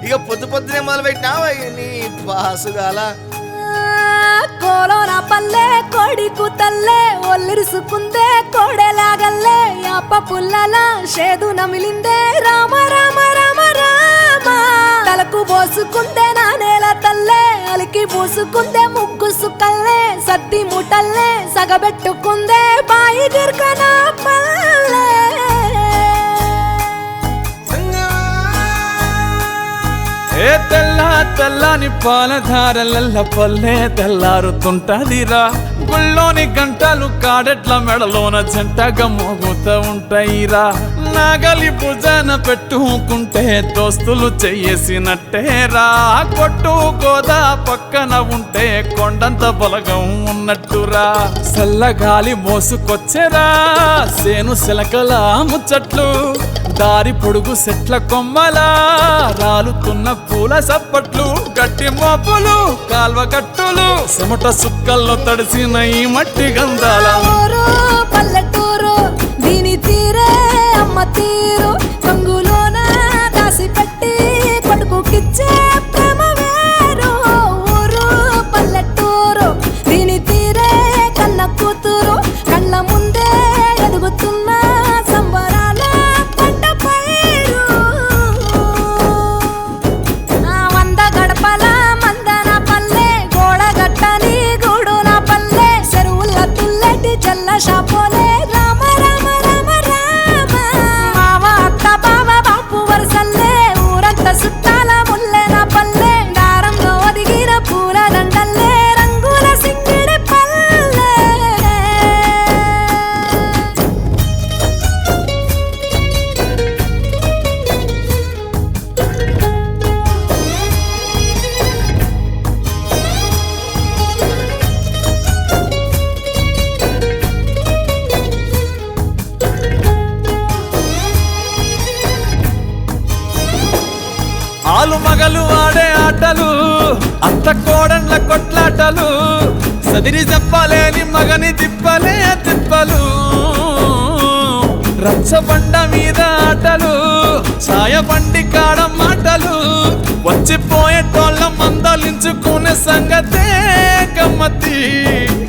ఇక పొద్దునే మొదలు పెట్టినావా నీ బాసుగాల కోలోన పల్లె కోడి కూతల్లే ఒల్లిరుసుకుందే కోడెలాగల్లే యాప పుల్లల షేదు నమిలిందే రామ రామ రామ రామ తలకు పోసుకుందే నా నేల తల్లే అలికి పూసుకుందే ముగ్గు సుక్కల్లే సద్ది మూటల్లే సగబెట్టుకుందే బాయి గిర్కన పల్లె ఏ తెల్లని పాలధారలల్ల పల్లె తెల్లారుతుంటదిరా గుళ్ళోని గంటలు కాడెట్ల మెడలోన జంటగా మోగుతూ ఉంటాయిరా నాగలి భుజాన పెట్టుకుంటే దోస్తులు చెయ్యేసినట్టేరా కొట్టు గోదా పక్కన ఉంటే కొండంత బలగం ఉన్నట్టురా చల్లగాలి మోసుకొచ్చెరా సేను సిలకల ముచ్చట్లు దారి పొడుగు సెట్ల కొమ్మలా రాలుతున్న పూల సప్పట్లు గట్టి మోపులు కాల్వ కట్టులు చెమట సుక్కల్లో తడిసిన ఈ మట్టి గంధాల పల్లెటూరు దీని తీరే అమ్మ తీరు కంగులోన దాసి పెట్టి కొడుకుకిచ్చే ప్రేమ వేరు ఊరు పల్లెటూరు దీని తీరే కన్న కూతురు కళ్ళ ముందే ఎదుగుతున్న సంబరాల పంట పైరు వంద గడపల మందన పల్లె గోడ గట్టని గూడున పల్లె చెరువుల తుల్లెటి జల్ల షాపోలే రామ రామ రామ రామ మావ అత్త బావ బాపు వరసల్లే ఊరంత సుట్టాల ముల్లెన పల్లె దారంలో ఒదిగిన పూల దండల్లే రంగుల సింగిడి పల్లె ఆలు మగలు ఆడే ఆటలు అత్త కోడన్ల కొట్లాటలు సదిరి చెప్పలేని మగని తిప్పలే తిప్పలు రచ్చబండ మీద ఆటలు సాయబండి కాడ మాటలు వచ్చిపోయేటోళ్ళ మందలించుకునే సంగతే గమ్మతి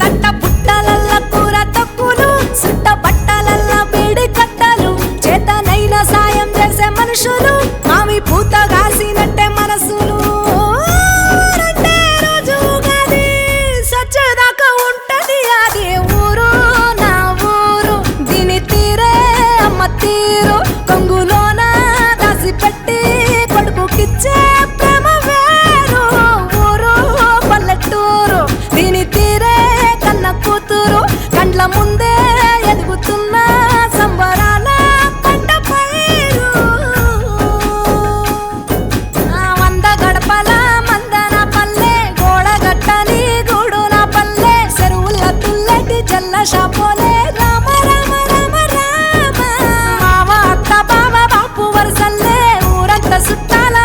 తట్ట పుట్టలల్ల కూర తక్కులు సుట్ట బట్టలల్ల బీడి కట్టలు చేతనైన సాయం చేసే మనుషులు మామి పూత కాసినట్టే మనసులు రెండే రోజు ఉగాది సచ్చేదాకా ఉంటది అది ఊరు నా ఊరు దీని తీరే అమ్మ తీరు కొంగులోన దాసి పెట్టి కొడుకుకిచ్చే ప్రేమ వేరు ఊరు పల్లెటూరు దీని తీరే కన్న కూతురు కండ్ల ముందే ఎదుగుతున్న సంబరాల పంట పైరు వంద గడపల మందన పల్లె గోడ గట్టని గూడున పల్లె చెరువుల తుల్లెటి జల్ల షాపోలే రామ రామ రామ రామ మావ అత్త బావ బాపు వరసల్లే ఊరంత సుట్టాల